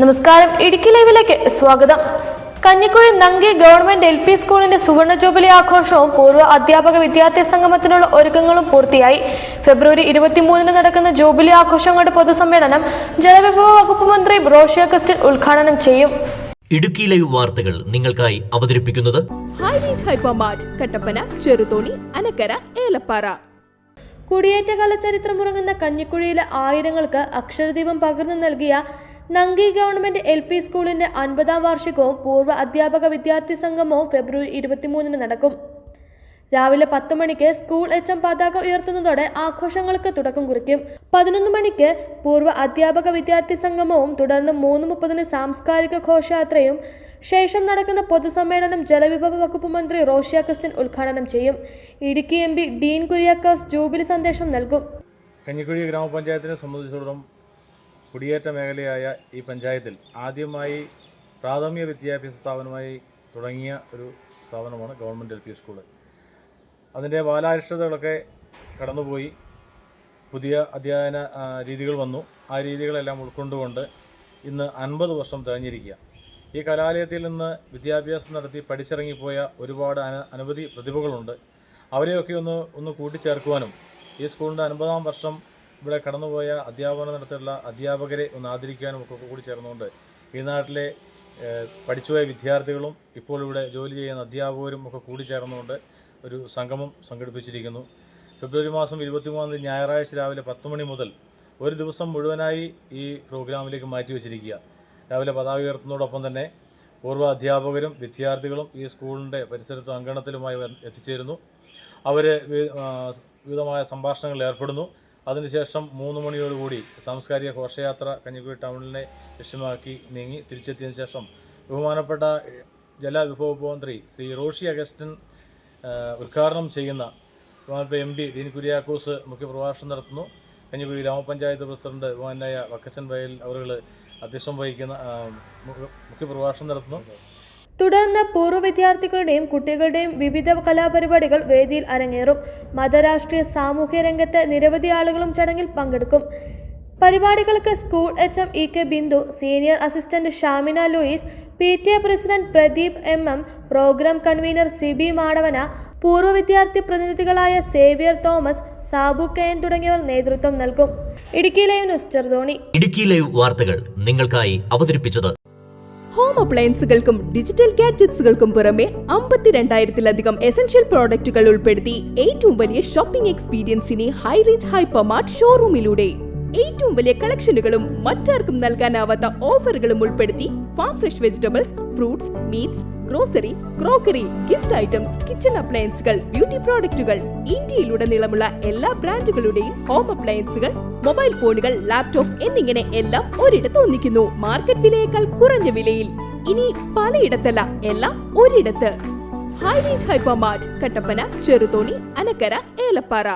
നമസ്കാരം, ഇടുക്കി ലൈവിലേക്ക് സ്വാഗതം. കഞ്ഞിക്കുഴി നങ്കി ഗവൺമെന്റ് LP സ്കൂളിന്റെ സുവർണ ജൂബിലി ആഘോഷവും പൂർവ്വ അധ്യാപക വിദ്യാർത്ഥി സംഗമത്തിനുള്ള ഒരുക്കങ്ങളും പൂർത്തിയായി. ഫെബ്രുവരി 23 നടക്കുന്ന ജൂബിലി ആഘോഷങ്ങളുടെ പൊതുസമ്മേളനം ജലവിഭവ വകുപ്പ് മന്ത്രി റോഷി അഗസ്റ്റിൻ ഉദ്ഘാടനം ചെയ്യും. ഇടുക്കി ലൈവ് വാർത്തകൾ നിങ്ങൾക്കായി അവതരിപ്പിക്കുന്നത് ഹൈറേഞ്ച് ഹൈപ്പർമാർട്ട്, കട്ടപ്പന, ചെറുതോണി, അനക്കര, ഏലപ്പാറ. കുടിയേറ്റകാല ചരിത്രമുറങ്ങുന്ന കഞ്ഞിക്കുഴിയിലെ ആയിരങ്ങൾക്ക് അക്ഷരദീപം പകർന്നു നൽകിയ നങ്കി ഗവൺമെന്റ് LP സ്കൂളിന്റെ 50ാം വാർഷികവും പൂർവ്വ അധ്യാപക വിദ്യാർത്ഥി സംഗമവും ഫെബ്രുവരി 23 നടക്കും. രാവിലെ 10 മണിക്ക് സ്കൂൾ HM പതാക ഉയർത്തുന്നതോടെ ആഘോഷങ്ങൾക്ക് തുടക്കം കുറിക്കും. 11 മണിക്ക് പൂർവ്വ അധ്യാപക വിദ്യാർത്ഥി സംഗമവും തുടർന്ന് 3:30 സാംസ്കാരിക ഘോഷയാത്രയും ശേഷം നടക്കുന്ന പൊതുസമ്മേളനം ജലവിഭവ വകുപ്പ് മന്ത്രി റോഷി അഗസ്റ്റിൻ ഉദ്ഘാടനം ചെയ്യും. ഇടുക്കി MP ഡീൻ കുര്യാക്കോസ് ജൂബിലി സന്ദേശം നൽകും. കഞ്ഞിക്കുഴി ഗ്രാമപഞ്ചായത്തിനെ സംബന്ധിച്ചിടത്തോളം കുടിയേറ്റ മേഖലയായ ഈ പഞ്ചായത്തിൽ ആദ്യമായി പ്രാഥമിക വിദ്യാഭ്യാസ സ്ഥാപനമായി തുടങ്ങിയ ഒരു സ്ഥാപനമാണ് ഗവൺമെൻറ് LP സ്കൂൾ. അതിൻ്റെ ബാലാരിഷ്ടതകളൊക്കെ കടന്നുപോയി പുതിയ അധ്യയന രീതികൾ വന്നു. ആ രീതികളെല്ലാം ഉൾക്കൊണ്ടുകൊണ്ട് ഇന്ന് 50 വർഷം തികഞ്ഞിരിക്കുക. ഈ കലാലയത്തിൽ നിന്ന് വിദ്യാഭ്യാസം നടത്തി പഠിച്ചിറങ്ങിപ്പോയ ഒരുപാട് അനവധി പ്രതിഭകളുണ്ട്. അവരെയൊക്കെ ഒന്ന് കൂട്ടിച്ചേർക്കുവാനും ഈ സ്കൂളിൻ്റെ 50ാം വർഷം ഇവിടെ കടന്നുപോയ അധ്യാപനം നടത്തിയുള്ള അധ്യാപകരെ ഒന്ന് ആദരിക്കാനും ഒക്കെ കൂടി ചേർന്നുകൊണ്ട് ഈ നാട്ടിലെ പഠിച്ചുപോയ വിദ്യാർത്ഥികളും ഇപ്പോൾ ഇവിടെ ജോലി ചെയ്യുന്ന അധ്യാപകരും ഒക്കെ കൂടി ചേർന്നുകൊണ്ട് ഒരു സംഗമം സംഘടിപ്പിച്ചിരിക്കുന്നു. ഫെബ്രുവരി മാസം 23 ഞായറാഴ്ച രാവിലെ 10 മണി മുതൽ ഒരു ദിവസം മുഴുവനായി ഈ പ്രോഗ്രാമിലേക്ക് മാറ്റിവെച്ചിരിക്കുക. രാവിലെ പതാക ഉയർത്തുന്നതോടൊപ്പം തന്നെ പൂർവ്വ അധ്യാപകരും വിദ്യാർത്ഥികളും ഈ സ്കൂളിൻ്റെ പരിസരത്ത് അങ്കണത്തിലുമായി എത്തിച്ചേരുന്നു. അവർ വിവിധമായ സംഭാഷണങ്ങളിൽ ഏർപ്പെടുന്നു. അതിനുശേഷം 3 മണിയോടുകൂടി സാംസ്കാരിക ഘോഷയാത്ര കഞ്ഞിക്കുഴി ടൗണിനെ ലക്ഷ്യമാക്കി നീങ്ങി തിരിച്ചെത്തിയതിനു ശേഷം ബഹുമാനപ്പെട്ട ജലവിഭവ മന്ത്രി ശ്രീ റോഷി അഗസ്റ്റിൻ ഉദ്ഘാടനം ചെയ്യുന്ന ബഹുമാനപ്പെട്ട MP ഡീൻ കുര്യാക്കോസ് മുഖ്യപ്രഭാഷണം നടത്തുന്നു. കഞ്ഞിക്കുഴി ഗ്രാമപഞ്ചായത്ത് പ്രസിഡന്റ് ബഹുമാനായ വക്കച്ചൻ വയൽ അവർ അധ്യക്ഷം വഹിക്കുന്ന മുഖ്യപ്രഭാഷണം നടത്തുന്നു. തുടർന്ന് പൂർവ്വ വിദ്യാർത്ഥികളുടെയും കുട്ടികളുടെയും വിവിധ കലാപരിപാടികൾ വേദിയിൽ അരങ്ങേറും. മതരാഷ്ട്രീയ സാമൂഹ്യ രംഗത്ത് നിരവധി ആളുകളും ചടങ്ങിൽ പങ്കെടുക്കും. പരിപാടികൾക്ക് school HM EK Bindu, senior assistant Shamina Louis, PTA president Pradeep MM, programme convener CB Madavana, പൂർവ്വ വിദ്യാർത്ഥി പ്രതിനിധികളായ സേവ്യർ തോമസ്, സാബു KN തുടങ്ങിയവർ നേതൃത്വം നൽകും. Idukki live news, Cheruthoni. Idukki live വാർത്തകൾ നിങ്ങൾക്കായി അവതരിപ്പിച്ചത് ഹോം അപ്ലയൻസുകൾക്കും ഡിജിറ്റൽ ഗാഡ്ജറ്റ്സുകൾക്കും പുറമെ 52,000-ലധികം എസൻഷ്യൽ പ്രോഡക്റ്റുകൾ ഉൾപ്പെടുത്തി ഏറ്റവും വലിയ ഷോപ്പിംഗ് എക്സ്പീരിയൻസിനെ ഹൈറേഞ്ച് ഹൈപ്പർമാർട്ട് ഷോറൂമിലൂടെ ഏറ്റവും വലിയ കളക്ഷനുകളും മറ്റാർക്കും നൽകാനാവാത്ത ഓഫറുകളും ഉൾപ്പെടുത്തി farm fresh vegetables, fruits, meats, grocery, crockery, gift items, kitchen അപ്ലയൻസുകൾ, ബ്യൂട്ടി പ്രോഡക്റ്റുകൾ, ഇന്ത്യയിലുടനീളമുള്ള എല്ലാ ബ്രാൻഡുകളുടെയും ഹോം അപ്ലയൻസുകൾ, മൊബൈൽ ഫോണുകൾ, ലാപ്ടോപ്പ് എന്നിങ്ങനെ എല്ലാം ഒരിടത്ത് ഒന്നിക്കുന്നു. മാർക്കറ്റ് വിലയേക്കാൾ കുറഞ്ഞ വിലയിൽ. ഇനി പലയിടത്തല്ല, എല്ലാം ഒരിടത്ത്. High range hypermart, Kattappana, Cheruthoni, Anakkara, Elappara.